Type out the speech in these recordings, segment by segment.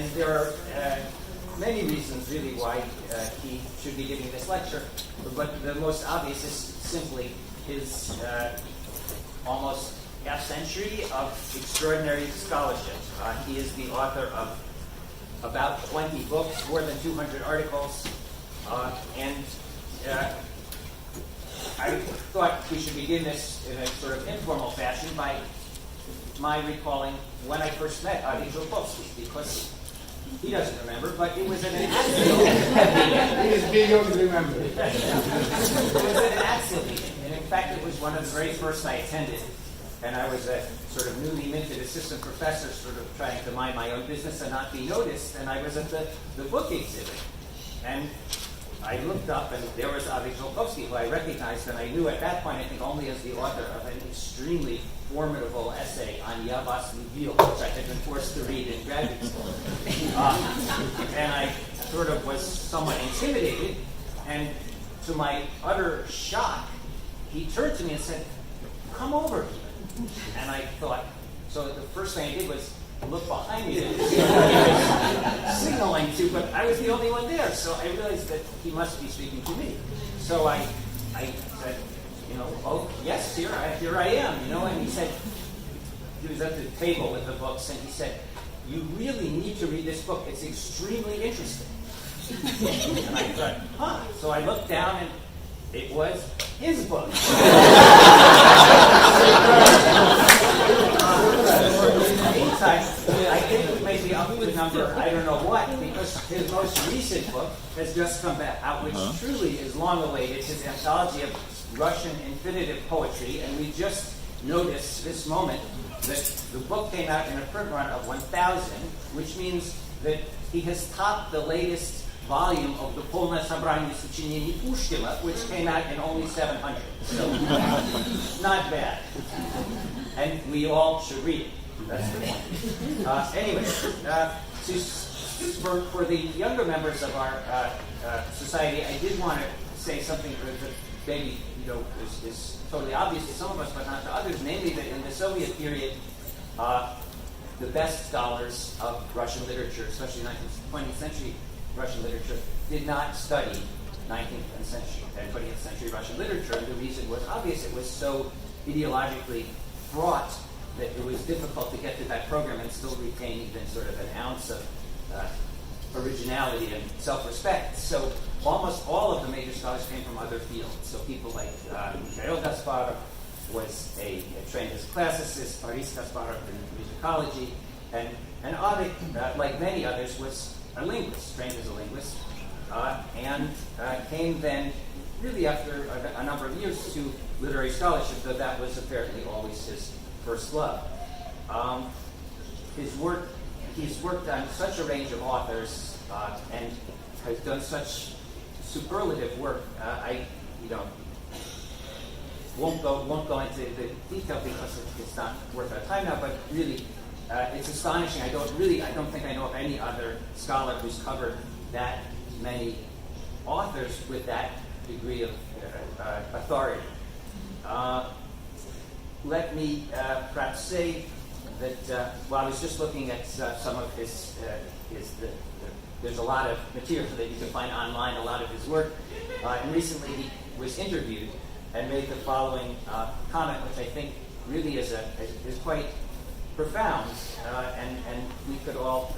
And there are many reasons, really, why he should be giving this lecture. But the most obvious is simply his almost half-century of extraordinary scholarship. He is the author of about 20 books, more than 200 articles, and I thought we should begin this in a sort of informal fashion by my recalling when I first met Zholkovsky, because he doesn't remember, but it was at an AATSEEL. He is beyond remember. It was at an AATSEEL meeting, and in fact it was one of the very first I attended, and I was a sort of newly minted assistant professor, sort of trying to mind my own business and not be noticed, and I was at the book exhibit, and I looked up, and there was Zholkovsky, who I recognized, and I knew at that point, I think, only as the author of an extremely formidable essay on Yavas Lubil, which I had been forced to read in graduate school. And I sort of was somewhat intimidated, and to my utter shock, he turned to me and said, "Come over here." And I thought, so the first thing I did was look behind me. Signaling to, but I was the only one there, so I realized that he must be speaking to me. So I said, "Oh yes, here I am," and he said, he was at the table with the books, and he said, "You really need to read this book. It's extremely interesting." And I thought, So I looked down, and it was his book. I think it may be up to number, I don't know what, because his most recent book has just come out, which truly is long awaited, his anthology of Russian infinitive poetry, and we just noticed this moment that the book came out in a print run of 1,000, which means that he has topped the latest volume of the Polное собрание сочинений Pushkina, which came out in only 700. So, not bad. And we all should read it. That's the point. Anyway, for the younger members of our society, I did want to say something that maybe is totally obvious to some of us, but not to others. Namely, that in the Soviet period, the best scholars of Russian literature, especially 19th, 20th century Russian literature, did not study 19th and 20th century Russian literature, and the reason was obvious. It was so ideologically fraught that it was difficult to get to that program and still retain even sort of an ounce of originality and self-respect. So almost all of the major scholars came from other fields. So people like Mikhail Gasparov was a trained as a classicist, Boris Kasparov in musicology, and Ovid, like many others, was a linguist, trained as a linguist, and came then, really after a number of years, to literary scholarship, though that was apparently always his first love. He's worked on such a range of authors and has done such superlative work. I won't go into the detail because it's not worth our time now. But really, it's astonishing. I don't think I know of any other scholar who's covered that many authors with that degree of authority. Let me perhaps say that I was just looking at some of his there's a lot of material that you can find online, a lot of his work, and recently he was interviewed and made the following comment, which I think really is quite profound, and we could all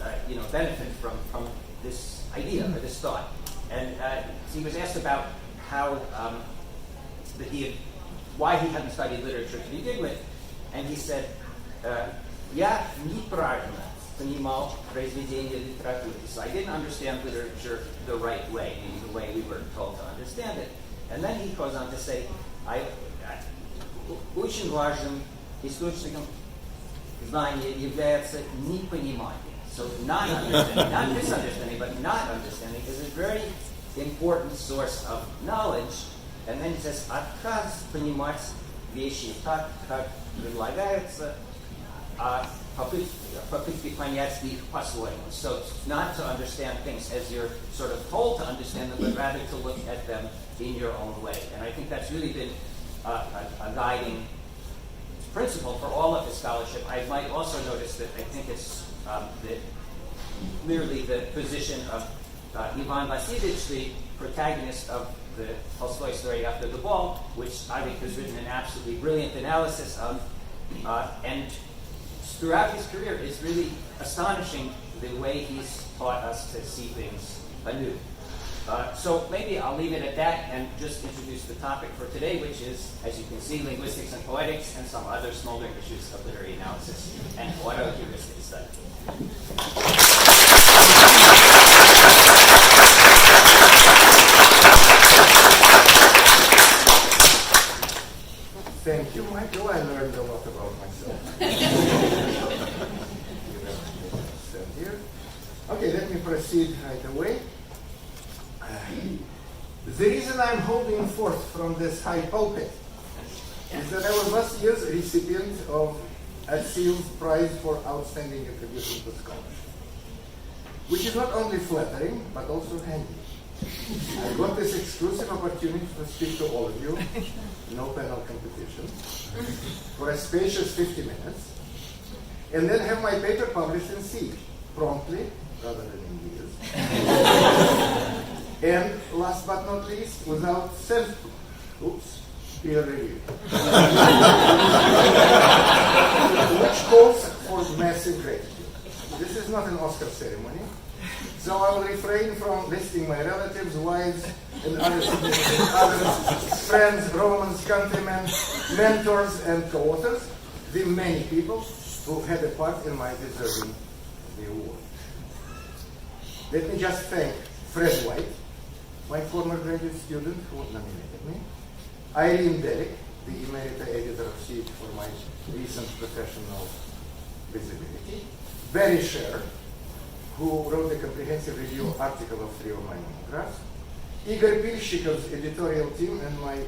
benefit from this idea or this thought. And he was asked about how why he hadn't studied literature to begin with, and he said, "Я неправильно понимал произведение литературы." So I didn't understand literature the right way, meaning the way we were told to understand it. And then he goes on to say, очень важным источником знания является непонимание. So not understanding, not misunderstanding, but not understanding is a very important source of knowledge. And then he says, отказ понимать вещи так, как предлагается, попытки понять их по-своему. So not to understand things as you're sort of told to understand them, but rather to look at them in your own way. And I think that's really been a guiding principle for all of his scholarship. I might also notice that I think it's that clearly the position of Ivan Vasilyevich, the protagonist of the Tolstoy story After the Ball, which I think has written an absolutely brilliant analysis of, and throughout his career is really astonishing the way he's taught us to see things anew. So maybe I'll leave it at that and just introduce the topic for today, which is, as you can see, linguistics and poetics and some other smoldering issues of literary analysis and auto-heuristic study. Thank you, Michael. I learned a lot about myself. Here. Okay, let me proceed right away. The reason I'm holding forth from this high pulpit is that I was last year's recipient of AATSEEL's Prize for Outstanding Contribution to Scholarship, which is not only flattering, but also handy. I got this exclusive opportunity to speak to all of you, no panel competition, for a spacious 50 minutes, and then have my paper published in C, promptly, rather than in years. And last but not least, without peer review. Which calls for massive gratitude. This is not an Oscar ceremony, so I will refrain from listing my relatives, wives, and other significant others, friends, Romans, countrymen, mentors, and co-authors, the many people who had a part in my deserving the award. Let me just thank Fred White, my former graduate student who nominated me, Irene Delic, the emerita editor of Seed for my recent professional visibility, Barry Sher, who wrote a comprehensive review article of 3 of my monographs, Igor Pilshikov's editorial team, and my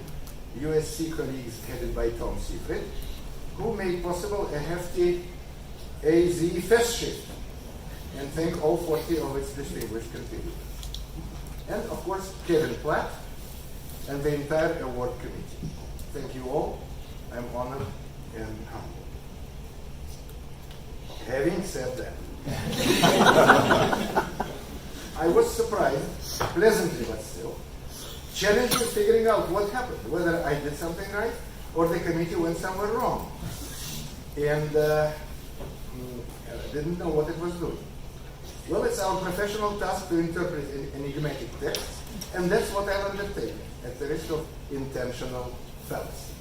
USC colleagues headed by Tom Seifried, who made possible a hefty AZ fest shift, and thank all 40 of its distinguished contributors. And of course, Kevin Platt and the entire award committee. Thank you all. I'm honored and humbled. Having said that, I was surprised, pleasantly but still, challenged with figuring out what happened, whether I did something right or the committee went somewhere wrong. And I didn't know what it was doing. Well, it's our professional task to interpret enigmatic texts, and that's what I'll undertake, at the risk of intentional fallacy.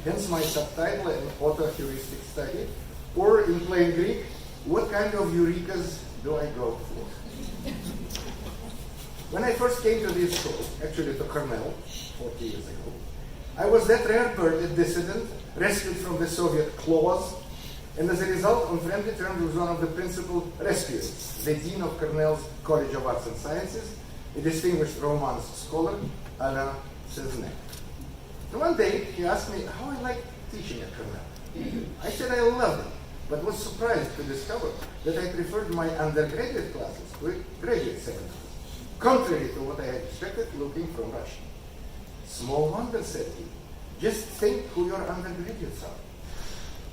Hence my subtitle, an auto-heuristic study, or in plain Greek, what kind of eurekas do I go for? When I first came to this school, actually to Cornell, 40 years ago, I was that rare bird, a dissident, rescued from the Soviet claws, and as a result, on friendly terms with one of the principal rescuers, the Dean of Cornell's College of Arts and Sciences, a distinguished Romance scholar, Alain Cesnet. And one day, he asked me how I liked teaching at Cornell. I said I loved it, but was surprised to discover that I preferred my undergraduate classes to graduate seminars, contrary to what I had expected looking from Russia. Small wonder, said he. Just think who your undergraduates are.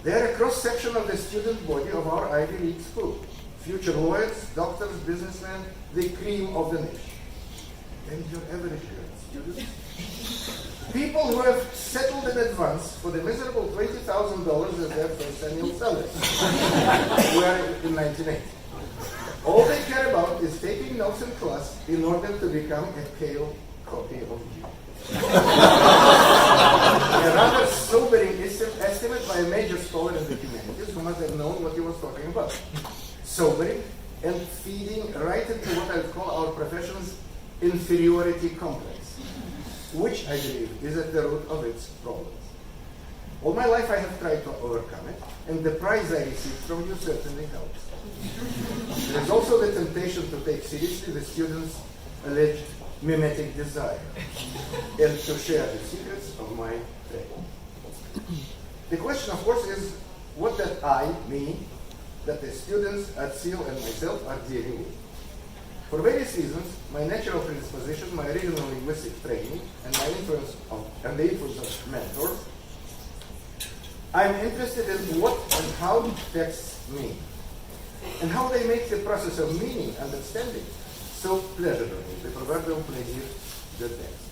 They are a cross-section of the student body of our Ivy League school. Future lawyers, doctors, businessmen, the cream of the nation. And your average students? People who have settled in advance for the miserable $20,000 as their first annual salary. Where in 1980. All they care about is taking notes in class in order to become a pale copy of you. A rather sobering estimate by a major scholar in the humanities who must have known what he was talking about. Sobering and feeding right into what I would call our profession's inferiority complex, which I believe is at the root of its problems. All my life I have tried to overcome it, and the prize I received from you certainly helps. There is also the temptation to take seriously the students' alleged mimetic desire and to share the secrets of my training. The question, of course, is what that I, me, that the students at AATSEEL and myself are dealing with. For various reasons, my natural predisposition, my original linguistic training, and the influence of mentors, I'm interested in what and how texts mean. and how they make the process of meaning, understanding, so pleasurable, the proverbial pleasure, the best.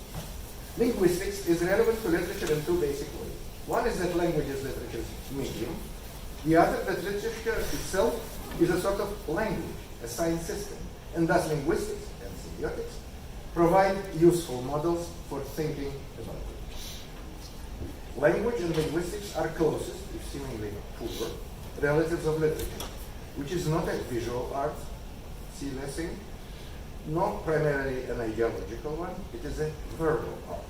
Linguistics is relevant to literature in two basic ways. One is that language is literature's medium. The other, that literature itself is a sort of language, a science system, and thus linguistics and semiotics provide useful models for thinking about it. Language and linguistics are closest, if seemingly poor, relatives of literature, which is not a visual art, see Lessing, nor primarily an ideological one. It is a verbal art.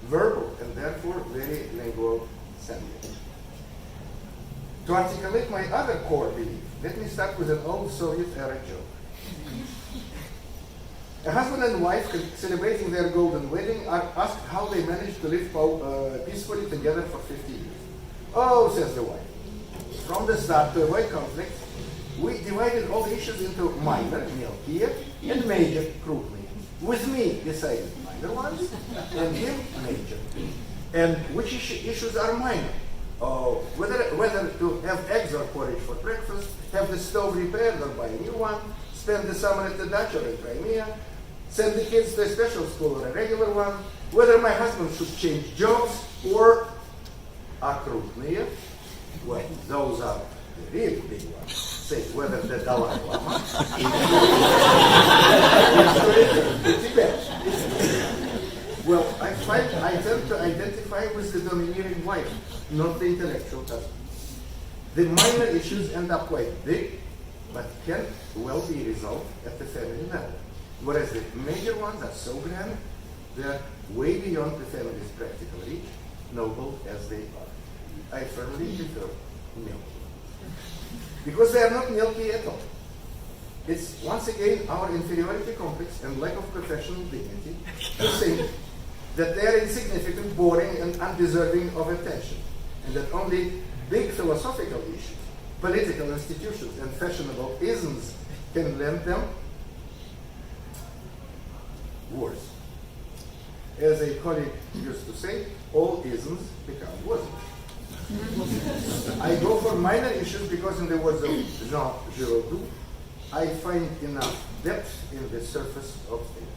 Verbal and therefore very lingual-centric. To articulate my other core belief, let me start with an old Soviet-era joke. A husband and wife celebrating their golden wedding are asked how they managed to live peacefully together for 50 years. Oh, says the wife, from the start to avoid conflict, we divided all issues into minor, mелкие, and major, крупные. With me decided minor ones, and him major. And which issues are minor? Oh, whether to have eggs or porridge for breakfast, have the stove repaired or buy a new one, spend the summer at the Dutch or in Crimea, send the kids to a special school or a regular one, whether my husband should change jobs or крупные. Well, those are the really big ones. Say whether the Dalai Lama is to Tibet. Well, I tend to identify with the domineering wife, not the intellectual husband. The minor issues end up quite big, but can well be resolved at the family level. Whereas the major ones are so grand, they're way beyond the family's practical reach, noble as they are. I firmly prefer milky. Because they are not milky at all. It's once again our inferiority complex and lack of professional dignity to think that they are insignificant, boring, and undeserving of attention, and that only big philosophical issues, political institutions, and fashionable isms can lend them words. As a colleague used to say, all isms become wasn't. I go for minor issues because, in the words of Jean Giraudoux, I find enough depth in the surface of things.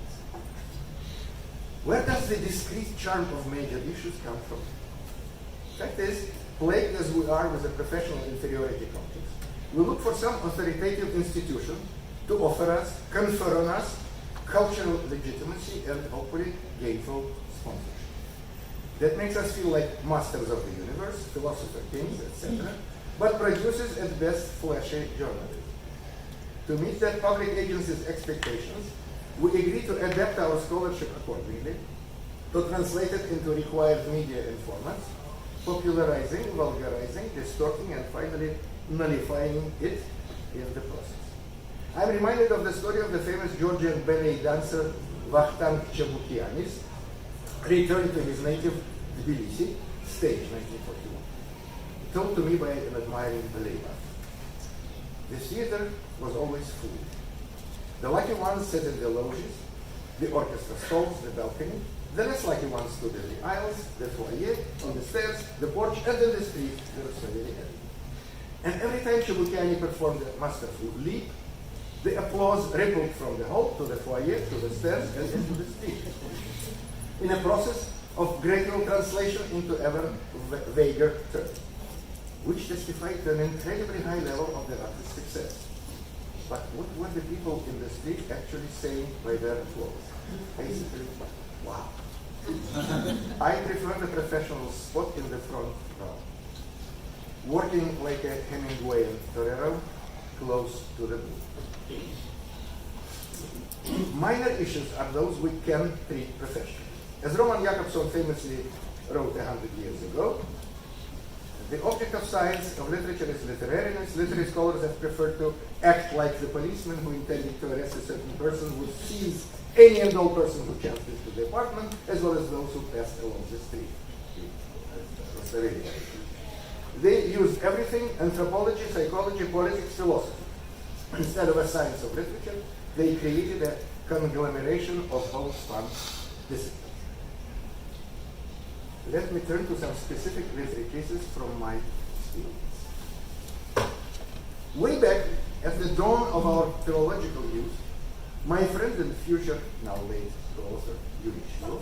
Where does the discrete charm of major issues come from? Fact is, plagued as we are with a professional inferiority complex, we look for some authoritative institution to offer us, confer on us, cultural legitimacy and hopefully gainful sponsorship. That makes us feel like masters of the universe, philosopher kings, etc., but produces at best flashy journalism. To meet that public agency's expectations, we agree to adapt our scholarship accordingly, to translate it into required media and formats, popularizing, vulgarizing, distorting, and finally nullifying it in the process. I'm reminded of the story of the famous Georgian ballet dancer Vakhtang Chabukianis, returned to his native Tbilisi, stage 1941, told to me by an admiring ballet master. The theater was always full. The lucky ones sat in the loges, the orchestra stalls, the balcony. The less lucky ones stood in the aisles, the foyer, on the stairs, the porch, and in the street, the Rossaveli area. And every time Chabukiani performed a masterful leap, the applause rippled from the hall to the foyer, to the stairs, and into the street, in a process of gradual translation into ever vaguer terms, which testified to an incredibly high level of the artist's success. But what were the people in the street actually saying by their applause? Basically, wow. I prefer the professional spot in the front row, working like a Hemingwayan torero, close to the booth. Minor issues are those we can treat professionally. As Roman Jakobson famously wrote 100 years ago, the object of science, of literature, is literariness. Literary scholars have preferred to act like the policeman who, intending to arrest a certain person, would seize any and all person who chanced into the apartment, as well as those who passed along the street. They used everything: anthropology, psychology, politics, philosophy. Instead of a science of literature, they created a conglomeration of homespun disciplines. Let me turn to some specific literary cases from my experience. Way back at the dawn of our philological youth, my friend and future, now late author, Yuri Shilov,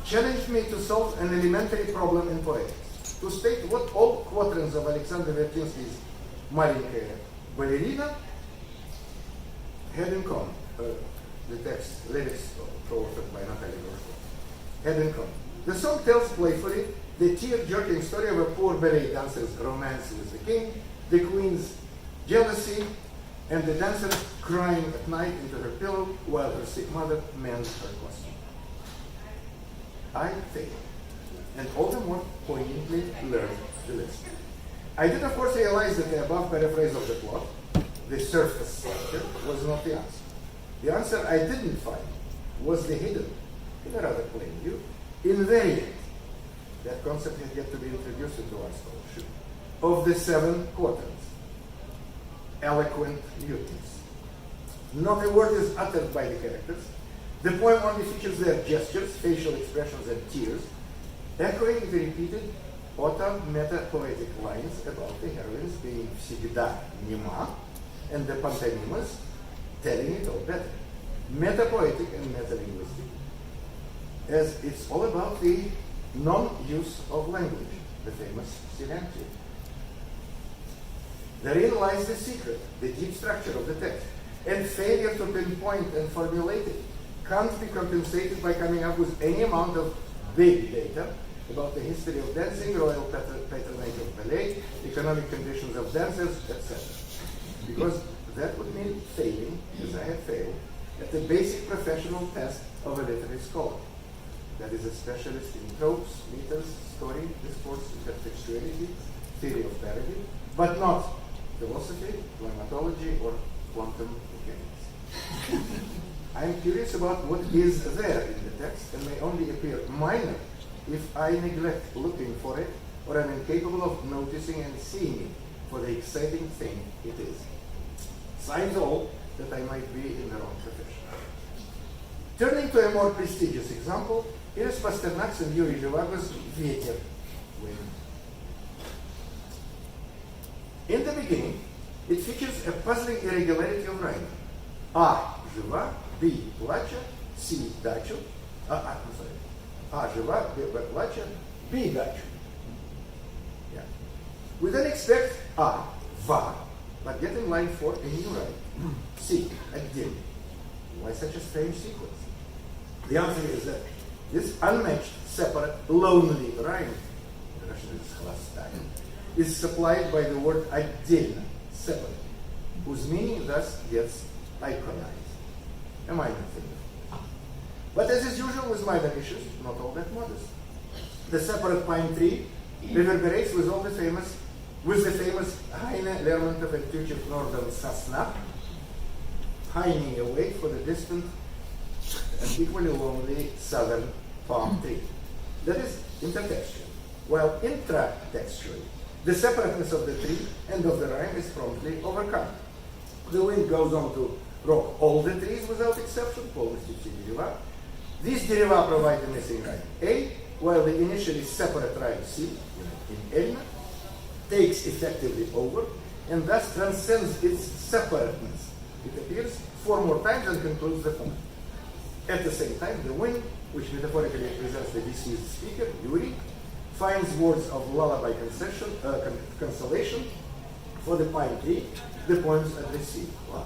challenged me to solve an elementary problem in poetics, to state what all quatrains of Alexander Vertinsky's Маленькая ballerina had in common. The text, lyrics co-authored by Natalia Gorshkov, had in common. The song tells playfully the tear-jerking story of a poor ballet dancer's romance with the king, the queen's jealousy, and the dancer crying at night into her pillow while her sick mother mends her costume. I failed, and all the more poignantly learned the lesson. I did, of course, realize that the above paraphrase of the plot, the surface structure, was not the answer. The answer I didn't find was the hidden, in a rather plain view, invariant. That concept had yet to be introduced into our scholarship, of the 7 quatrains. Eloquent muteness. Not a word is uttered by the characters. The poem only features their gestures, facial expressions, and tears, echoing the repeated auto-meta-poetic lines about the heroines being всегда нема, and the pantomimas telling it all better. Meta-poetic and meta-linguistic, as it's all about the non-use of language, the famous synecdoche. Therein lies the secret, the deep structure of the text, and failure to pinpoint and formulate it can't be compensated by coming up with any amount of big data about the history of dancing, royal patronage of ballet, economic conditions of dancers, etc. Because that would mean failing, as I have failed, at the basic professional test of a literary scholar. That is a specialist in tropes, meters, story, discourse, intertextuality, theory of parody, but not philosophy, climatology, or quantum mechanics. I am curious about what is there in the text and may only appear minor if I neglect looking for it or am incapable of noticing and seeing it for the exciting thing it is. Signs all that I might be in the wrong profession. Turning to a more prestigious example, here is Pasternak's and Yuri Zhivago's Ветер, wind. In the beginning, it features a puzzling irregularity of rhyme. A жива, B плача, C дачу. I'm sorry. A жива, B плача, B дачу. Yeah. We then expect A, va, but get in line 4 a new rhyme. C, отдельно. Why such a strange sequence? The answer is that this unmatched, separate, lonely rhyme, in Russian it's хвостая, is supplied by the word отдельно, separate, whose meaning thus gets iconized. A minor thing. But as is usual with minor issues, not all that modest. The separate pine tree reverberates with the famous Heine, Lermontov, and Tüchev northern Sasna, pining away for the distant and equally lonely southern palm tree. That is intertextual. While intratextually, the separateness of the tree and of the rhyme is promptly overcome. The wind goes on to rock all the trees without exception, полностью все дерева. These дерева provide the missing rhyme A, while the initially separate rhyme C, in Elna, takes effectively over and thus transcends its separateness. It appears 4 more times and concludes the poem. At the same time, the wind, which metaphorically represents the deceased speaker, Yuri, finds words of lullaby consolation for the pine tree, the poem's addressee, Lara.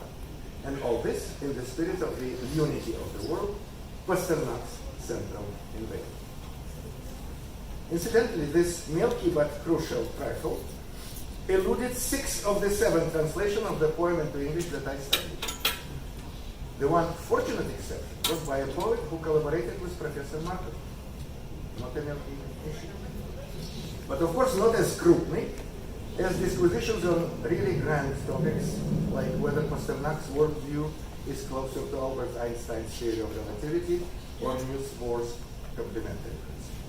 And all this in the spirit of the unity of the world, Pasternak's central invasion. Incidentally, this milky but crucial trifle eluded 6 of the 7 translations of the poem into English that I studied. The one fortunate exception was by a poet who collaborated with Professor Markov. Not a milky issue. But of course not as scrutiny as disquisitions on really grand topics like whether Pasternak's worldview is closer to Albert Einstein's theory of relativity or Niels Bohr's complementary principle.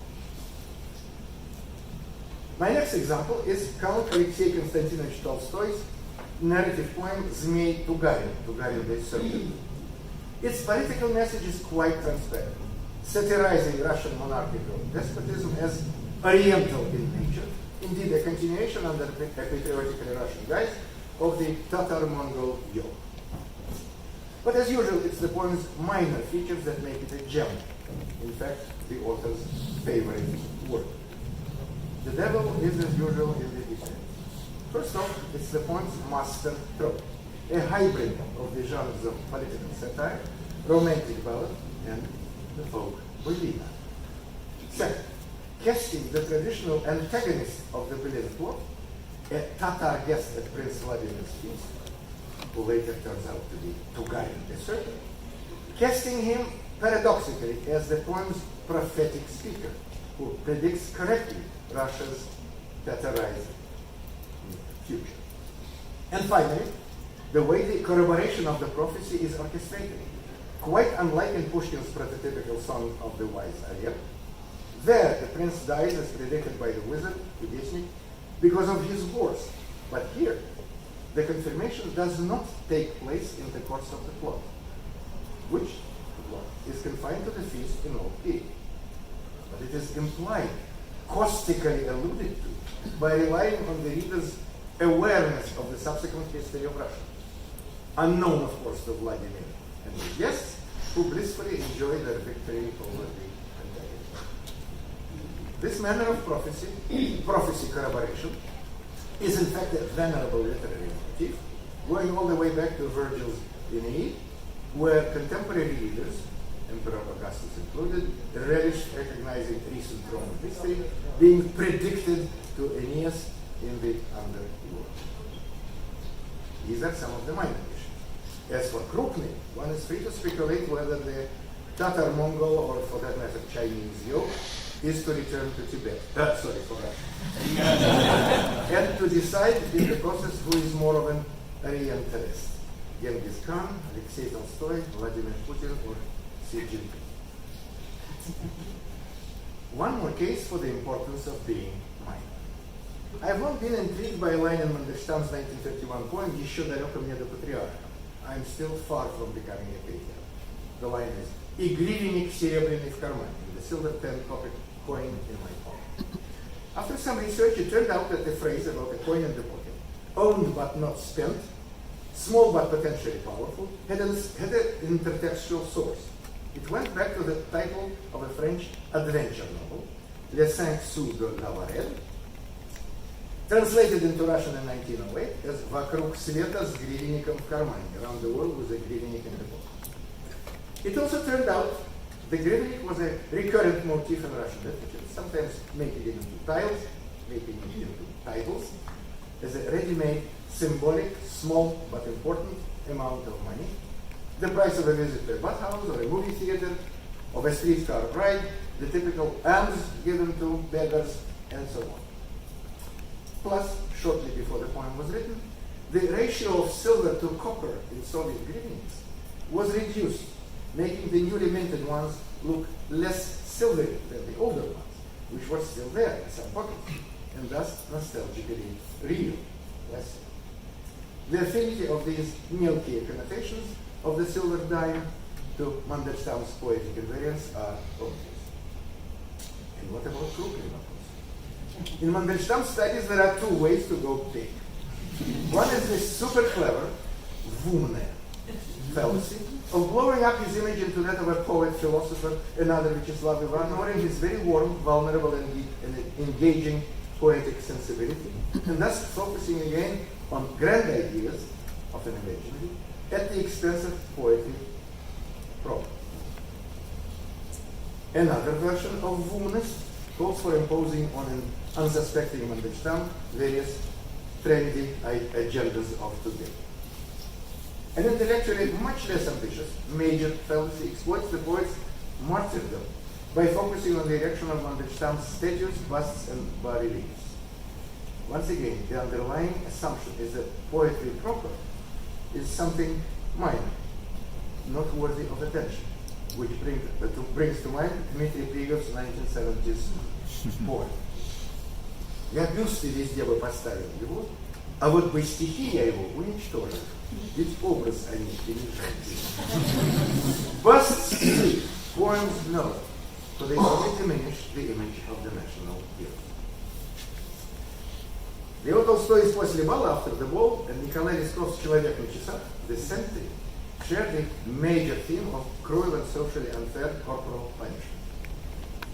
My next example is Count Alexei Konstantinovich Tolstoy's narrative poem Zmei Tugarin, Tugarin the Serpent. Its political message is quite transparent, satirizing Russian monarchical despotism as oriental in nature, indeed a continuation under a patriotically Russian guise of the Tatar-Mongol yoke. But as usual, it's the poem's minor features that make it a gem. In fact, the author's favorite word. The devil is as usual in the details. First off, it's the poem's master trope, a hybrid of the genres of political satire, romantic ballad, and the folk bohemia. Second, casting the traditional antagonist of the beloved plot, a Tatar guest at Prince Vladimir's feast, who later turns out to be Tugay the Serpent, casting him paradoxically as the poem's prophetic speaker, who predicts correctly Russia's Tatarized future. And finally, the way the corroboration of the prophecy is orchestrated, quite unlike in Pushkin's prototypical Song of the Wise Arya. There, the prince dies as predicted by the wizard, Kudesnik, because of his horse. But here, the confirmation does not take place in the course of the plot, which is confined to the feast in all period. But it is implied, caustically alluded to, by relying on the reader's awareness of the subsequent history of Russia, unknown, of course, to Vladimir and his guests, who blissfully enjoy their victory over the antagonist. This manner of prophecy corroboration, is in fact a venerable literary motif, going all the way back to Virgil's Aeneid, where contemporary readers, Emperor Augustus included, relished recognizing recent Roman history being predicted to Aeneas in the underworld. These are some of the minor issues. As for Krupny, one is free to speculate whether the Tatar-Mongol, or for that matter Chinese yoke, is to return to Tibet. For Russia. And to decide in the process who is more of an Orientalist. Genghis Khan, Alexei Tolstoy, Vladimir Putin, or Xi Jinping. One more case for the importance of being minor. I have long been intrigued by a line in Mandelstam's 1931 poem, «Еще далеко мне до патриарха». I'm still far from becoming a patriarch. The line is, «И гривенник серебряный в кармане», the silver 10-copper coin in my pocket. After some research, it turned out that the phrase about a coin in the pocket, owned but not spent, small but potentially powerful, had an intertextual source. It went back to the title of a French adventure novel, Les Cinq Sous de la Varenne, translated into Russian in 1908 as «Вокруг света с гривенником в кармане», around the world with a гривенник in the pocket. It also turned out the gryvnik was a recurrent motif in Russian literature, sometimes making it into titles, as a ready-made, symbolic, small but important amount of money, the price of a visit to a bathhouse or a movie theater, of a streetcar ride, the typical alms given to beggars, and so on. Plus, shortly before the poem was written, the ratio of silver to copper in Soviet gryvniks was reduced, making the newly minted ones look less silvery than the older ones, which were still there in some pockets, and thus nostalgically real. Less. The affinity of these milky connotations of the silver dime to Mandelstam's poetic invariants are obvious. And what about Krupny novels? In Mandelstam's studies, there are two ways to go big. One is the super clever Vumne fallacy of blowing up his image into that of a poet, philosopher, another Vyacheslav Ivan, ignoring his very warm, vulnerable, and engaging poetic sensibility, and thus focusing again on grand ideas, often imaginary, at the expense of poetry proper. Another version of Vumness calls for imposing on an unsuspecting Mandelstam various trendy agendas of today. An intellectually much less ambitious major fallacy exploits the poet's martyrdom by focusing on the erection of Mandelstam's statues, busts, and bas-reliefs. Once again, the underlying assumption is that poetry proper is something minor, not worthy of attention, which brings to mind Dmitry Prigov's 1970s poem. Я бюсты везде бы поставил его, а вот бы стихи я его уничтожил, ведь образ они принижают. Busts sleep, poems no, for they only diminish the image of the national hero. Leo Tolstoy's после бала, after the ball, and Nikolai Leskov's «Человек на часах», the century, share the major theme of cruel and socially unfair corporal punishment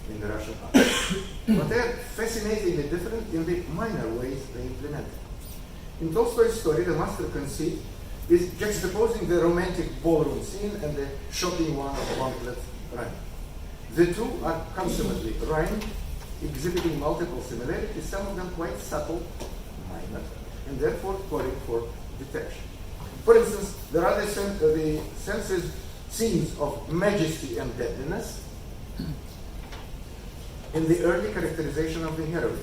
in the Russian art. But they are fascinatingly different in the minor ways they implement it. In Tolstoy's story, the master conceit is juxtaposing the romantic ballroom scene and the shocking one of gauntlet running. The two are consummately rhymed, exhibiting multiple similarities, some of them quite subtle, minor, and therefore calling for detection. For instance, there are the senses scenes of majesty and deadliness in the early characterization of the heroine,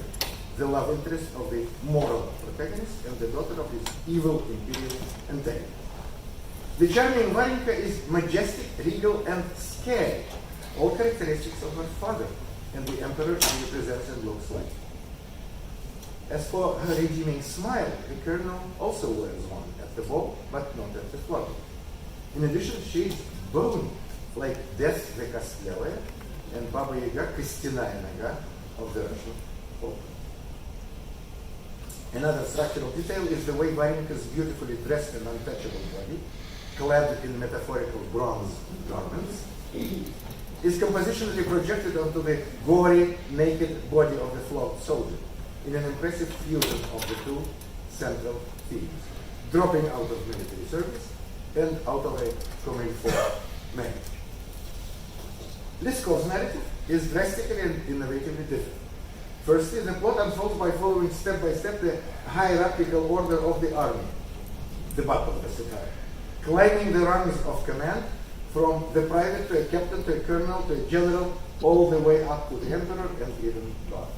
the love interest of the moral protagonist and the daughter of his evil imperial antagonist. The charming Varenka is majestic, regal, and scary, all characteristics of her father and the emperor she represents and looks like. As for her redeeming smile, the colonel also wears one at the ball, but not at the club. In addition, she is bone, like Death the Kostlявая and Baba Yaga, Kostяная Нога of the Russian folk. Another structural detail is the way Varenka's beautifully dressed and untouchable body, clad in metaphorical bronze garments, is compositionally projected onto the gory, naked body of the flogged soldier in an impressive fusion of the two central themes, dropping out of military service and out of a comme-il-faut marriage. Leskov's narrative is drastically and innovatively different. Firstly, the plot unfolds by following step by step the hierarchical order of the army, the battle of the satire, climbing the rungs of command from the private to a captain to a colonel to a general, all the way up to the emperor and even God.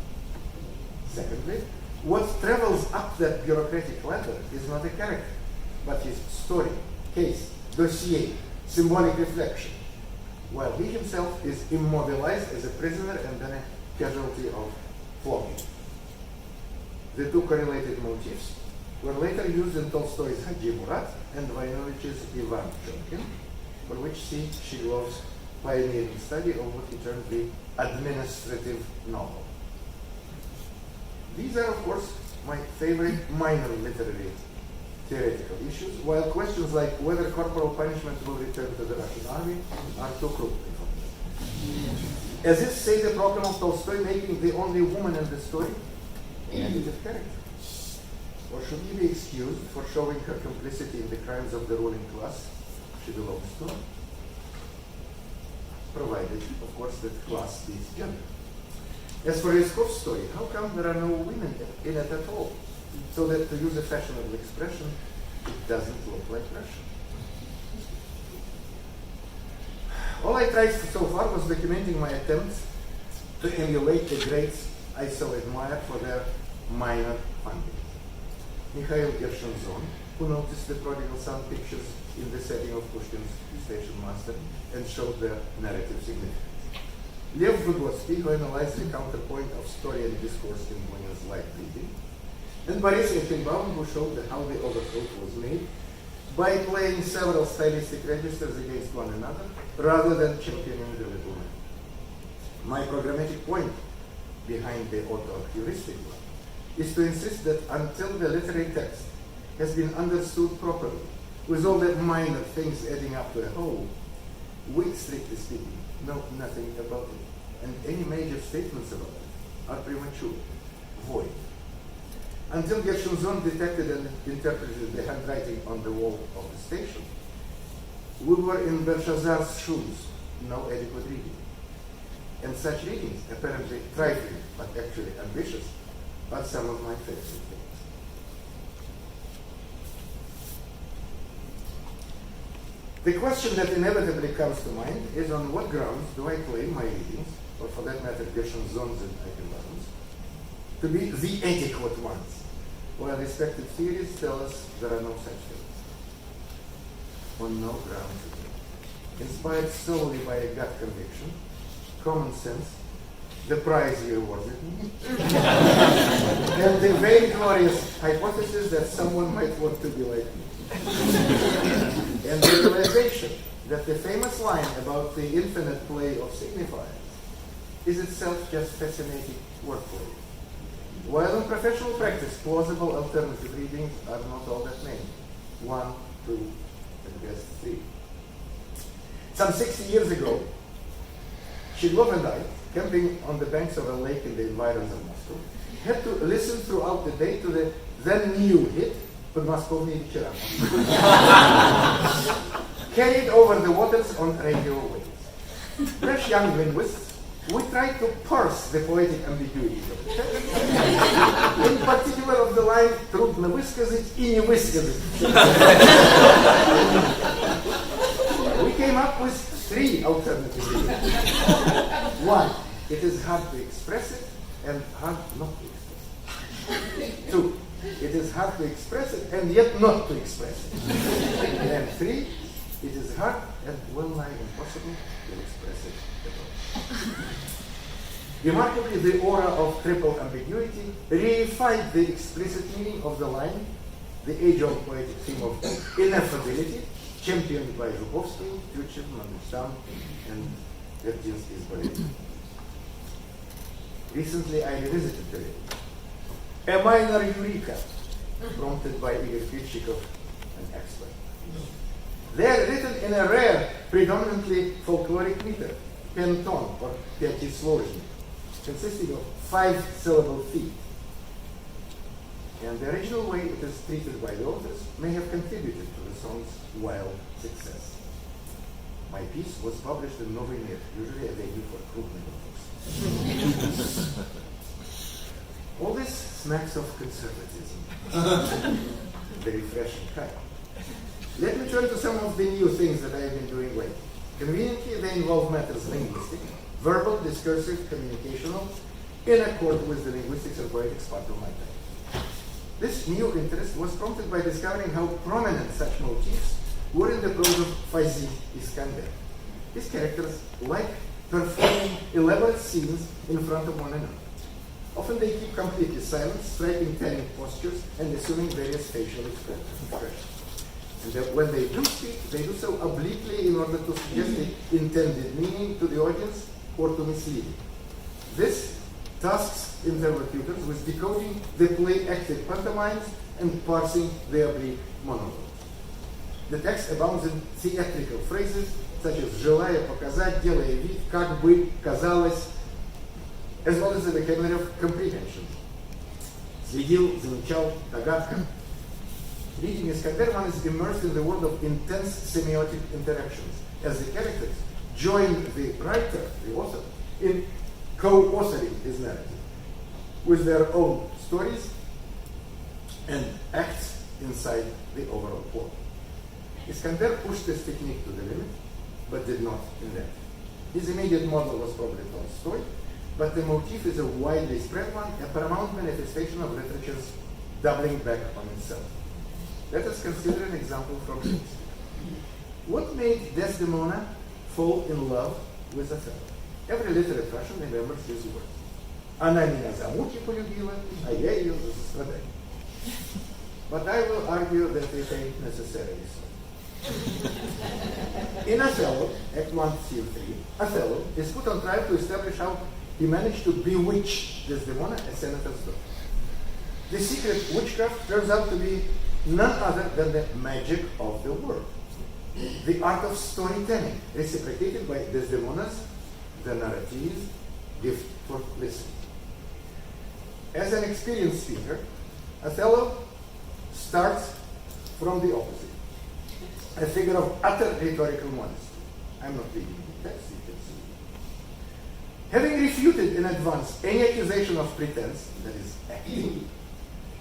Secondly, what travels up that bureaucratic ladder is not a character, but his story, case, dossier, symbolic reflection, while he himself is immobilized as a prisoner and then a casualty of flogging. The two correlated motifs were later used in Tolstoy's Haji Murat and Voinovich's Ivan Chonkin, for which Shiglov's pioneering study of what he termed the administrative novel. These are, of course, my favorite minor literary theoretical issues, while questions like whether corporal punishment will return to the Russian army are too cruel for me. As is, say, the problem of Tolstoy making the only woman in the story a negative character. Or should he be excused for showing her complicity in the crimes of the ruling class she belongs to? Provided, of course, that class is gender. As for Leskov's story, how come there are no women in it at all? So that, to use a fashionable expression, it doesn't look like Russia. All I tried so far was documenting my attempts to emulate the greats I so admire for their minor findings. Mikhail Gershenzon, who noticed the prodigal son pictures in the setting of Pushkin's Station Master and showed their narrative significance. Lev Vygotsky, who analyzed the counterpoint of story and discourse in Bunyan's light reading, and Boris Eichenbaum, who showed how the overcoat was made by playing several stylistic registers against one another rather than championing the little man. My programmatic point behind the auto-heuristic one is to insist that until the literary text has been understood properly, with all the minor things adding up to a whole, we, strictly speaking, know nothing about it, and any major statements about it are premature, void. Until Gershenzon detected and interpreted the handwriting on the wall of the station, we were in Belshazzar's shoes, no adequate reading. And such readings, apparently trifling but actually ambitious, are some of my favorite things. The question that inevitably comes to mind is on what grounds do I claim my readings, or for that matter Gershenzon's and Eichenbaum's, to be the adequate ones, while respective theories tell us there are no such things. On no grounds again. Inspired solely by a gut conviction, common sense, the prize you awarded me, and the vainglorious hypothesis that someone might want to be like me. And the realization that the famous line about the infinite play of signifiers is itself just fascinating wordplay. While in professional practice, plausible alternative readings are not all that many. 1, 2, at best 3. Some 60 years ago, Shiglov and I, camping on the banks of a lake in the environs of Moscow, had to listen throughout the day to the then new hit, "Подмосковные вечера," carried over the waters on radio waves. Fresh young linguists, we tried to parse the poetic ambiguity of the text, in particular of the line "трудно высказать и не высказать." We came up with 3 alternative readings. 1, it is hard to express it and hard not to express it. 2, it is hard to express it and yet not to express it. And 3, it is hard and well nigh impossible to express it at all. Remarkably, the aura of triple ambiguity reified the explicit meaning of the line, the age-old poetic theme of ineffability, championed by Zholkovsky, Tютchev, Mandelstam, and Vertinsky's Poetics. Recently, I revisited the lyric. A minor eureka, prompted by Igor Filchikov, an expert. They are written in a rare, predominantly folkloric meter, penton or пятисложник, consisting of 5-syllable feet. And the original way it is treated by the authors may have contributed to the song's wild success. My piece was published in Novy Mir, usually a venue for crewmen books. All this smacks of conservatism, the refreshing kind. Let me turn to some of the new things that I have been doing lately. Conveniently, they involve matters linguistic, verbal, discursive, communicational, in accord with the linguistics and poetics part of my time. This new interest was prompted by discovering how prominent such motifs were in the prose of Faizi Iskander. His characters like performing elaborate scenes in front of one another. Often they keep completely silent, striking telling postures, and assuming various facial expressions. And that when they do speak, they do so obliquely in order to suggest the intended meaning to the audience or to mislead it. This tasks interlocutors with decoding the play-acted pantomimes and parsing the oblique monologues. The text abounds in theatrical phrases such as «желая показать», «делая вид», «как бы», «казалось», as well as the vocabulary of comprehension. Следил, замечал, догадка. Reading Iskander, one is immersed in the world of intense semiotic interactions, as the characters join the writer, the author, in co-authoring his narrative with their own stories and acts inside the overall plot. Iskander pushed this technique to the limit, but did not invent it. His immediate model was probably Tolstoy, but the motif is a widely spread one, a paramount manifestation of literature's doubling back on itself. Let us consider an example from Shakespeare. What made Desdemona fall in love with Othello? Every literate Russian remembers his words. Она меня за муки полюбила, а я ее за сострадание. But I will argue that it ain't necessarily so. In Othello, Act 1, Scene 3, Othello is put on trial to establish how he managed to bewitch Desdemona, a senator's daughter. The secret witchcraft turns out to be none other than the magic of the word, the art of storytelling, reciprocated by Desdemona's, the narrative's, gift for listening. As an experienced speaker, Othello starts from the opposite, a figure of utter rhetorical modesty. I'm not reading the text, you can see. Having refuted in advance any accusation of pretense, that is acting,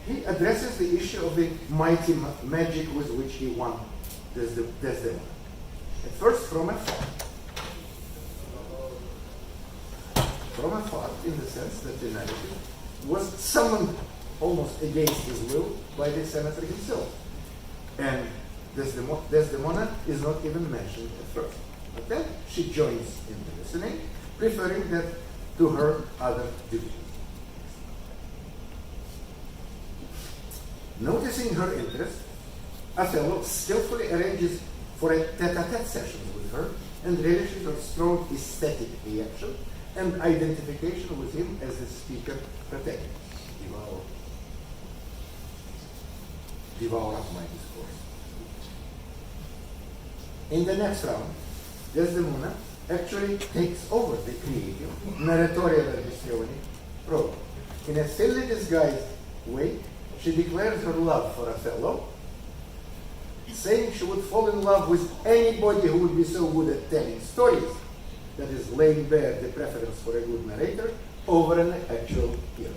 he addresses the issue of the mighty magic with which he won Desdemona. At first from afar. From afar, in the sense that the narrative was summoned almost against his will by the senator himself. And Desdemona is not even mentioned at first. But then she joins in the listening, preferring that to her other duties. Noticing her interest, Othello skillfully arranges for a tete-a-tete session with her and relishes her strong aesthetic reaction and identification with him as the speaker protagonist. devour up my discourse. In the next round, Desdemona actually takes over the creative, narratorial and histrionic role. In a silly disguised way, she declares her love for Othello, saying she would fall in love with anybody who would be so good at telling stories, that is, laying bare the preference for a good narrator over an actual hero.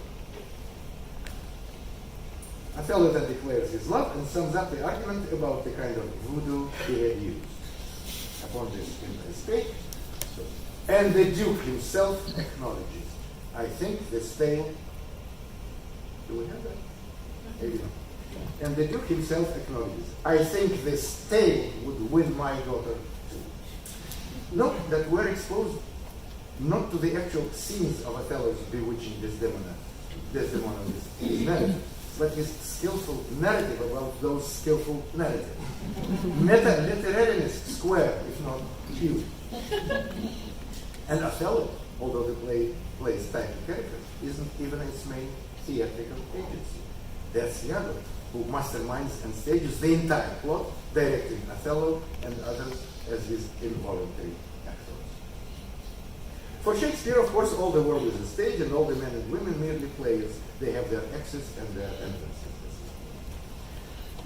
Othello then declares his love and sums up the argument about the kind of voodoo he had used. Upon this state, and the Duke himself acknowledges, I think this tale, do we have that? Maybe not. And the Duke himself acknowledges, I think this tale would win my daughter too. Note that we're exposed not to the actual scenes of Othello's bewitching Desdemona with his narrative, but his skillful narrative about those skillful narratives. Meta-literariness square, if not huge. And Othello, although the play plays title characters, isn't even its main theatrical agency. That's Iago, who masterminds and stages the entire plot, directing Othello and others as his involuntary actors. For Shakespeare, of course, all the world is a stage, and all the men and women merely players. They have their exits and their entrances.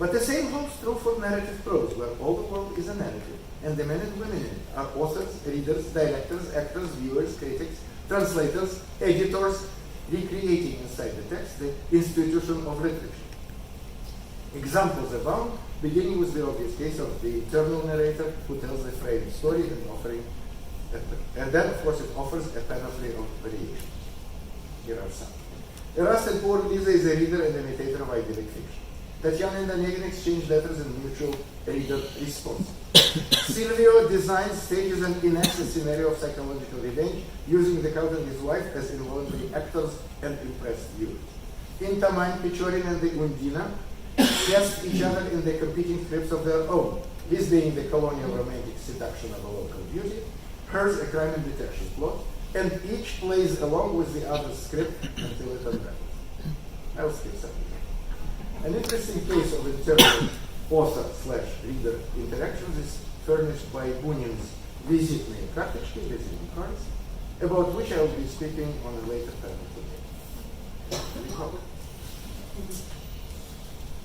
But the same holds true for narrative prose, where all the world is a narrative, and the men and women in it are authors, readers, directors, actors, viewers, critics, translators, editors, recreating inside the text the institution of literature. Examples abound, beginning with the obvious case of the internal narrator who tells the framed story and offering, and then of course it offers a panoply of variations. Here are some. Eras and poor Lisa is a reader and imitator of idyllic fiction. Tatiana and Onegin exchange letters and mutual reader response. Silvio designs, stages, and enacts a scenario of psychological revenge, using the Count and his wife as involuntary actors and impressed viewers. In Taman, Pichorin and the Undina cast each other in the competing scripts of their own, his being the colonial romantic seduction of a local beauty, hers a crime and detection plot, and each plays along with the other's script until it unravels. I'll skip something. An interesting case of internal author/reader interactions is furnished by Bunin's Visitные карточки, visiting cards, about which I will be speaking on a later panel today.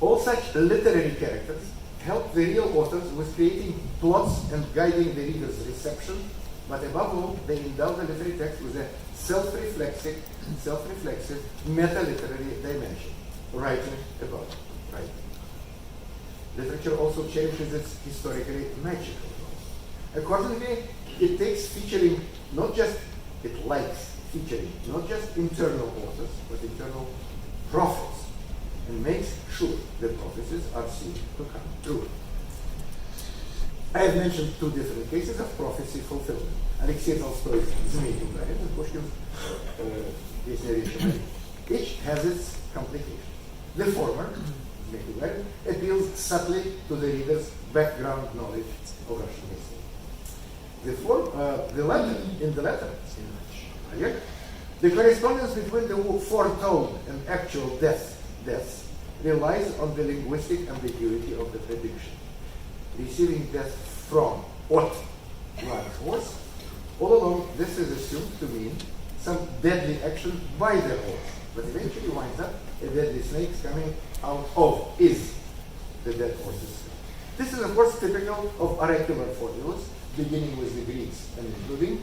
All such literary characters help the real authors with creating plots and guiding the reader's reception, but above all, they endow the literary text with a self-reflexive, meta-literary dimension, writing about writing. Literature also cherishes its historically magical role. Accordingly, it takes featuring not just, it likes featuring not just internal authors, but internal prophets, and makes sure the prophecies are seen to come true. I have mentioned two different cases of prophecy fulfillment. Alexei Tolstoy's Zmei Ugarin and Pushkin's Песня речи Марии. Each has its complications. The former, Zmei Ugarin, appeals subtly to the reader's background knowledge of Russian history. In the latter, the correspondence between the foretold and actual deaths relies on the linguistic ambiguity of the prediction. Receiving death from what one horse, all along this is assumed to mean some deadly action by the horse, but eventually winds up a deadly snake coming out of is the dead horse's snake. This is of course typical of oracular formulas, beginning with the Greeks and including,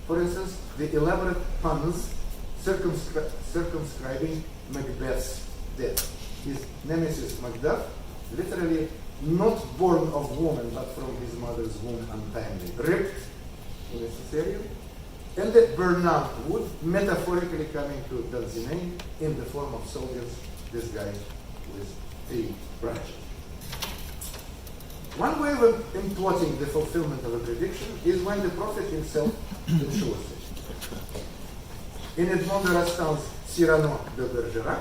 for instance, the elaborate puns circumscribing Macbeth's death. His nemesis Macduff, literally not born of woman, but from his mother's womb untimely, ripped in a cesarean, and the burnout wood, metaphorically coming to Dulcinea in the form of soldiers disguised with 3 branches. One way of imploding the fulfillment of a prediction is when the prophet himself ensures it. In Edmond de Rastan's Cyrano de Bergerac,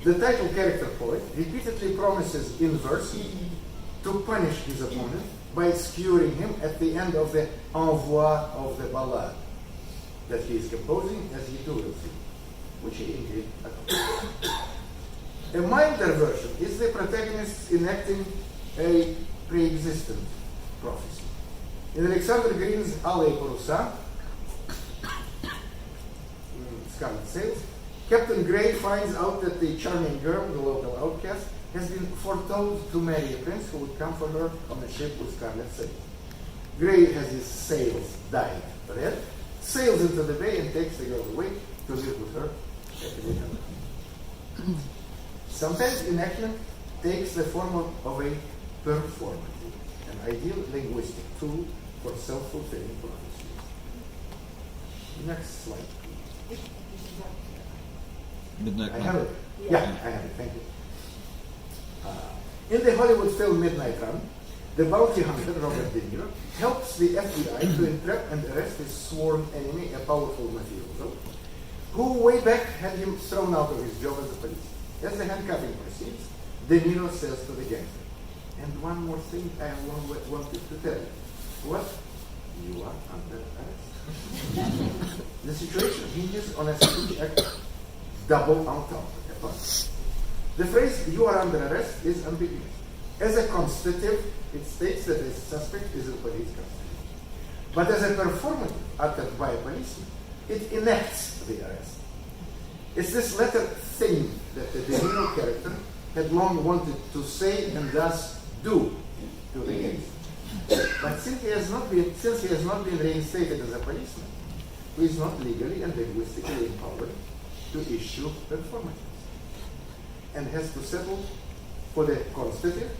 the title character poet repeatedly promises in verse to punish his opponent by skewering him at the end of the envoi of the ballade that he is composing, as he do will see. which he indeed accomplished. A milder version is the protagonist enacting a pre-existent prophecy. In Alexander Green's Alley Parousa, Scarlet Sails, Captain Gray finds out that the charming girl, the local outcast, has been foretold to marry a prince who would come for her on a ship with scarlet sails. Gray has his sails dyed red, sails into the bay and takes the girl away to live with her happily ever after. Sometimes enactment takes the form of a performative, an ideal linguistic tool for self-fulfilling prophecies. Next slide, please. Midnight I Run. have it. Yeah, I have it. Thank you. In the Hollywood film Midnight Run, the bounty hunter, Robert De Niro, helps the FBI to entrap and arrest his sworn enemy, a powerful mafioso, who way back had him thrown out of his job as a policeman. As the handcuffing proceeds, De Niro says to the gangster, "And one more thing I wanted to tell you. What? You are under arrest." The situation hinges on a speech act double entendre. The phrase "you are under arrest" is ambiguous. As a constitutive, it states that a suspect is in police custody. But as a performative uttered by a policeman, it enacts the arrest. It's this latter thing that the De Niro character had long wanted to say and thus do to the gangster. But since he has not been reinstated as a policeman, he is not legally and linguistically empowered to issue performances, and has to settle for the constitutive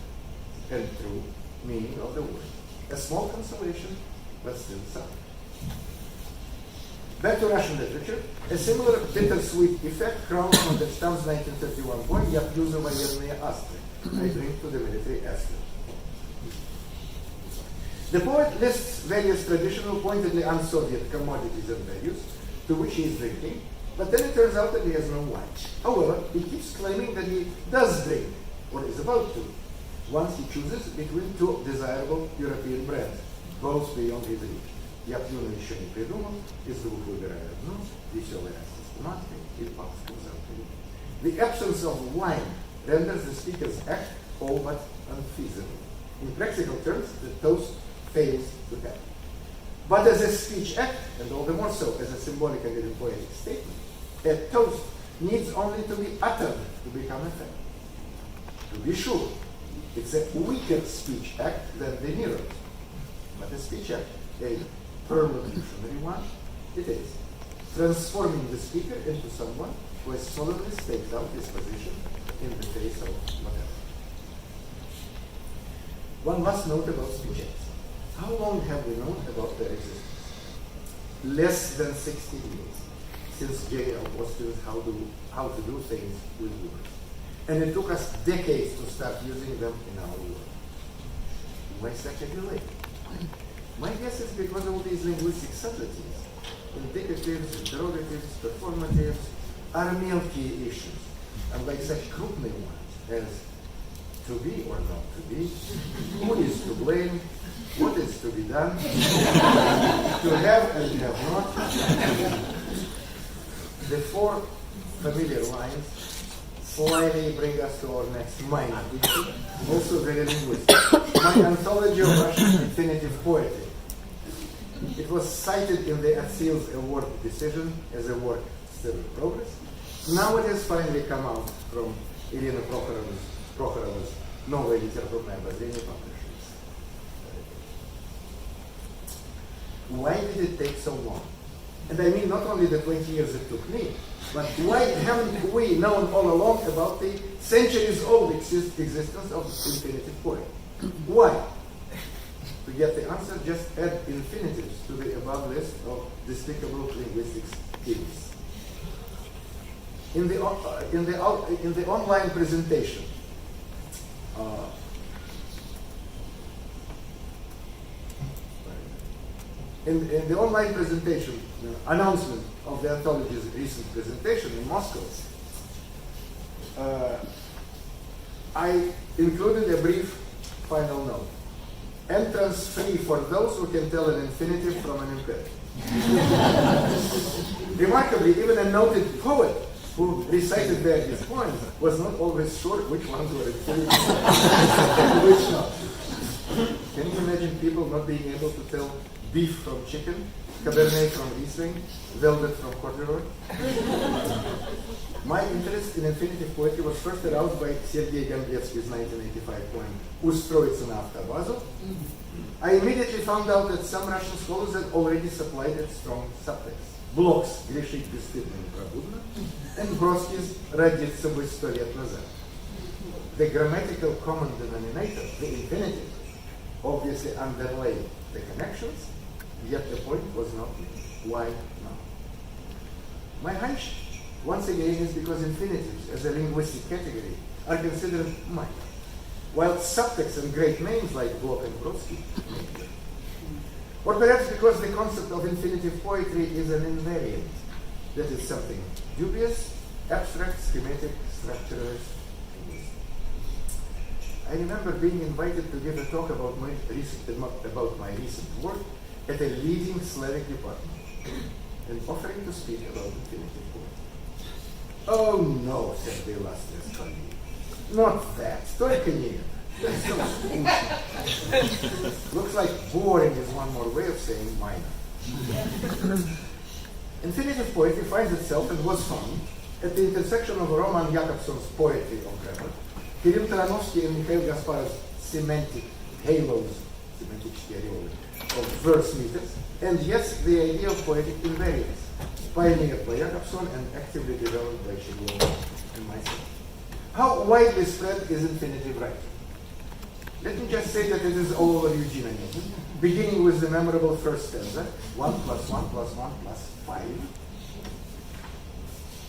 and true meaning of the word. A small consolation, but still some. Back to Russian literature, a similar bittersweet effect crowns Мандельштам's 1931 poem "Я пью за военные астры." I drink to the military aspect. The poet lists various traditional, pointedly un-Soviet commodities and values to which he is drinking, but then it turns out that he has no wine. However, he keeps claiming that he does drink, or is about to, once he chooses between two desirable European brands, both beyond his reach. «Я пью, но еще не придумал, из двух выбираю одну, веселый раз с маской и папским завтраком». The absence of wine renders the speaker's act all but unfeasible. In practical terms, the toast fails to happen. But as a speech act, and all the more so as a symbolic and even poetic statement, a toast needs only to be uttered to become a fact. To be sure, it's a weaker speech act than De Niro's, but a speech act, a perlocutionary one, it is, transforming the speaker into someone who has solemnly staked out his position in the face of whatever. One must note about speech acts. How long have we known about their existence? Less than 60 years since J.L. postulated how to do things with words. And it took us decades to start using them in our world. Why such a delay? My guess is because of all these linguistic subtleties, indicatives, interrogatives, performatives, are milky issues, unlike such crudely ones as to be or not to be, who is to blame, what is to be done, to have and have not. The four familiar lines slyly bring us to our next minor issue, also very linguistic. My anthology of Russian infinitive poetry. It was cited in the AATSEEL's award decision as a work still in progress. Now it has finally come out from Irina Prokhorov's новое литературное обозрение publishers. Why did it take so long? And I mean not only the 20 years it took me, but why haven't we known all along about the centuries-old existence of infinitive poetry? Why? To get the answer, just add infinitives to the above list of despicable linguistics ills. In the online presentation, in the online presentation, announcement of the anthology's recent presentation in Moscow, I included a brief final note. Entrance free for those who can tell an infinitive from an imperative. Remarkably, even a noted poet who recited various poems was not always sure which ones were infinitive and which not. Can you imagine people not being able to tell beef from chicken, Cabernet from Riesling, velvet from corduroy? My interest in infinitive poetry was first aroused by Sergei Gombretsky's 1985 poem Устроиться на автобазу. I immediately found out that some Russian scholars had already supplied it strong subtext. Blok's «Грешить бесстыдно и пробудно» and Brodsky's «Родиться бы 100 лет назад». The grammatical common denominator, the infinitive, obviously underlay the connections, yet the point was not made. Why not? My hunch, once again, is because infinitives as a linguistic category are considered minor, while subtext and great names like Blok and Brodsky major. Or perhaps because the concept of infinitive poetry is an invariant, that is something dubious, abstract, schematic, structuralist. I remember being invited to give a talk about my recent work at a leading Slavic department and offering to speak about infinitive poetry. Oh no, said the illustrious colleague. Not that. Только нет. That's so skучно. Looks like boring is one more way of saying minor. Infinitive poetry finds itself and was found at the intersection of Roman Jakobson's poetry of grammar, Kirill Taranovsky and Mikhail Gasparov's semantic halos, semantic ореолы, of verse meters, and yes, the idea of poetic invariance, pioneered by Jakobson and actively developed by Shigolo and myself. How widely spread is infinitive writing? Let me just say that it is all over Eugenism, beginning with the memorable first stanza, 1 plus 1 plus 1 plus 5,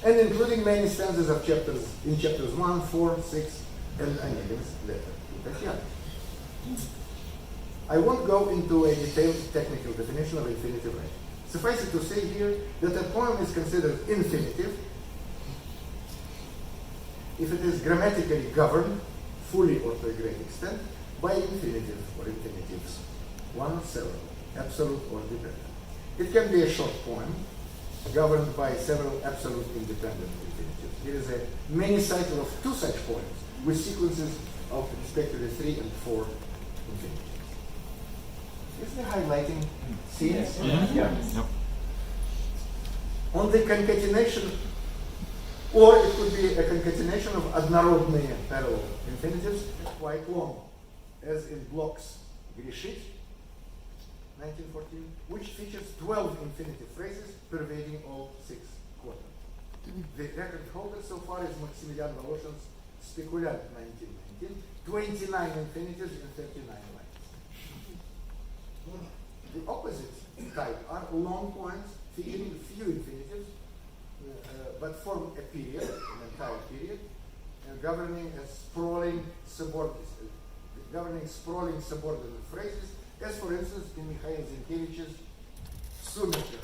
and including many stanzas of chapters 1, 4, 6, and Onegin's letter to Tatiana. I won't go into a detailed technical definition of infinitive writing. Suffice it to say here that a poem is considered infinitive if it is grammatically governed, fully or to a great extent, by infinitive or infinitives, one or several, absolute or dependent. It can be a short poem governed by several absolute independent infinitives. Here is a mini cycle of 2 such poems with sequences of respectively 3 and 4 infinitives. Is the highlighting scenes? Yeah. Yep. On the concatenation, or it could be a concatenation of однородные parallel infinitives quite long, as in Blok's «Грешить», 1914, which features 12 infinitive phrases pervading all 6 quatrains. The record holder so far is Maximilian Voloshin's «Спекулянт», 1919, 29 infinitives in 39 lines. The opposite type are long poems featuring few infinitives, but form a period, an entire period, governing sprawling subordinate phrases, as for instance in Mikhail Zenkevich's «Сумерки».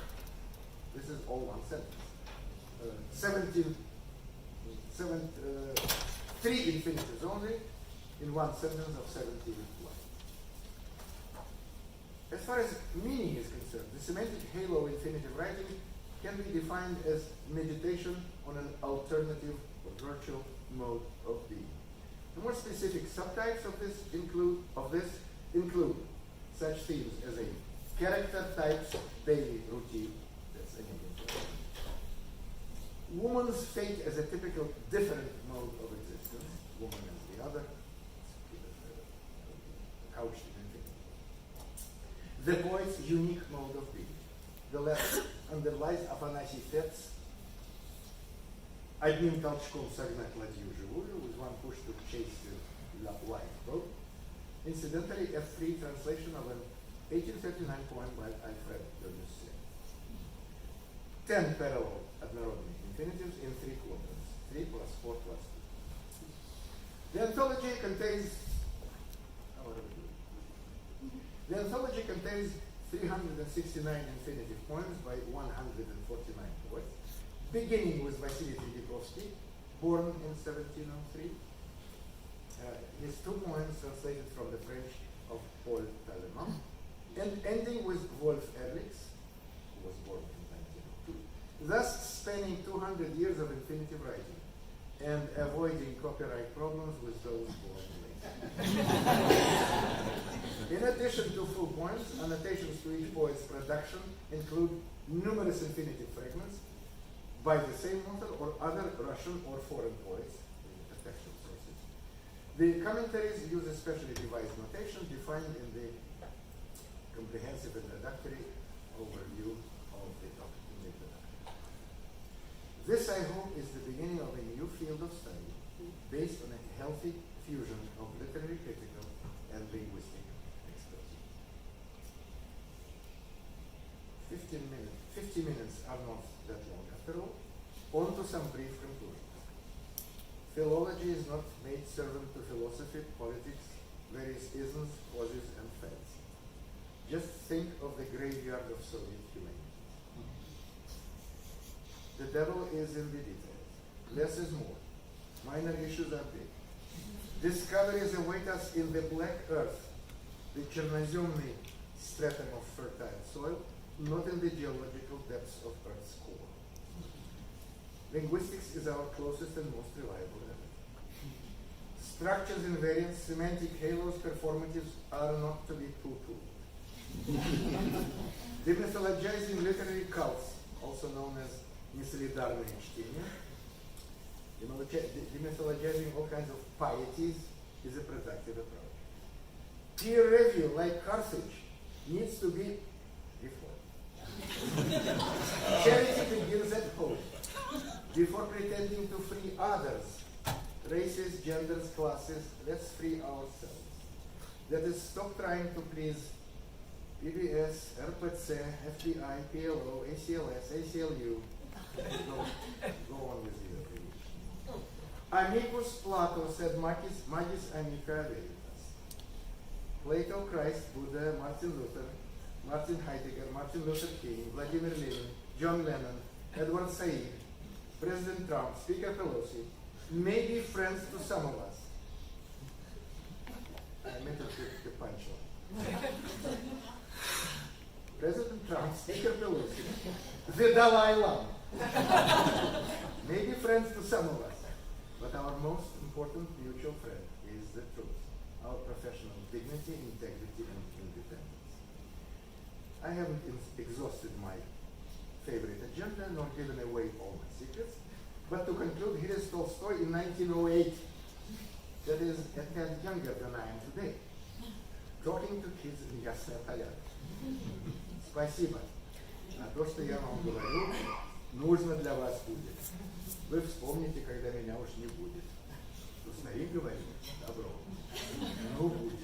This is all one sentence. 3 infinitives only in one sentence of 17 lines. As far as meaning is concerned, the semantic halo infinitive writing can be defined as meditation on an alternative or virtual mode of being. The more specific subtypes of this include such themes as a character type's daily routine, that's anything. Woman's fate as a typical different mode of existence, woman as the other, couched in infinity. The poet's unique mode of being. The latter underlies Афанасий Фет's одним толчком согнать ладью живую, with one push to chase the lifeboat. Incidentally, a free translation of an 1839 poem by Alfred de Musset. 10 parallel однородных infinitives in 3 quadrants, 3 plus 4 plus 2. The anthology contains 369 infinitive poems by 149 poets, beginning with Vasily Zholkovsky, born in 1703. His 2 poems translated from the French of Paul Talleyrand, and ending with Wolf Ehrlich's, who was born in 1902, thus spanning 200 200 years of infinitive writing and avoiding copyright problems with those born late. In addition to full poems, annotations to each poet's production include numerous infinitive fragments by the same author or other Russian or foreign poets, textual sources. The commentaries use a specially devised notation defined in the comprehensive introductory overview of the topic in the introduction. This, I hope, is the beginning of a new field of study based on a healthy fusion of literary critical and linguistic expertise. 50 minutes are not that long after all. On to some brief conclusions. Philology is not made servant to philosophy, politics, various isms, causes, and fads. Just think of the graveyard of Soviet humanity. The devil is in the details. Less is more. Minor issues are big. Discoveries await us in the black earth, the chernozemny stratum of fertile soil, not in the geological depths of Earth's core. Linguistics is our closest and most reliable evidence. Structures, invariants, semantic halos, performatives are not to be poo-pooed. Demythologizing literary cults, also known as nesolidarное чтение, demythologizing all kinds of pieties is a productive approach. Peer review, like Carthage, needs to be reformed. Charity begins at home. Before pretending to free others, races, genders, classes, let's free ourselves. That is, stop trying to please PBS, RPC, FBI, PLO, ACLS, ACLU. Go on with the abbreviation. Amicus Plato said magis amica veritas. Plato, Christ, Buddha, Martin Luther, Martin Heidegger, Martin Luther King, Vladimir Lenin, John Lennon, Edward Said, President Trump, Speaker Pelosi may be friends to some of us. I meant to pick the punchline. President Trump, Speaker Pelosi, the Dalai Lama may be friends to some of us, but our most important mutual friend is the truth, our professional dignity, integrity, and independence. I haven't exhausted my favorite agenda, nor given away all my secrets, but to conclude, here is Tolstoy in 1908, that is a tad younger than I am today, talking to kids in Ясная Поляна. Спасибо. А то, что я вам говорю, нужно для вас будет. Вы вспомните, когда меня уж не будет. Что старик говорит, добро. Ну, будет.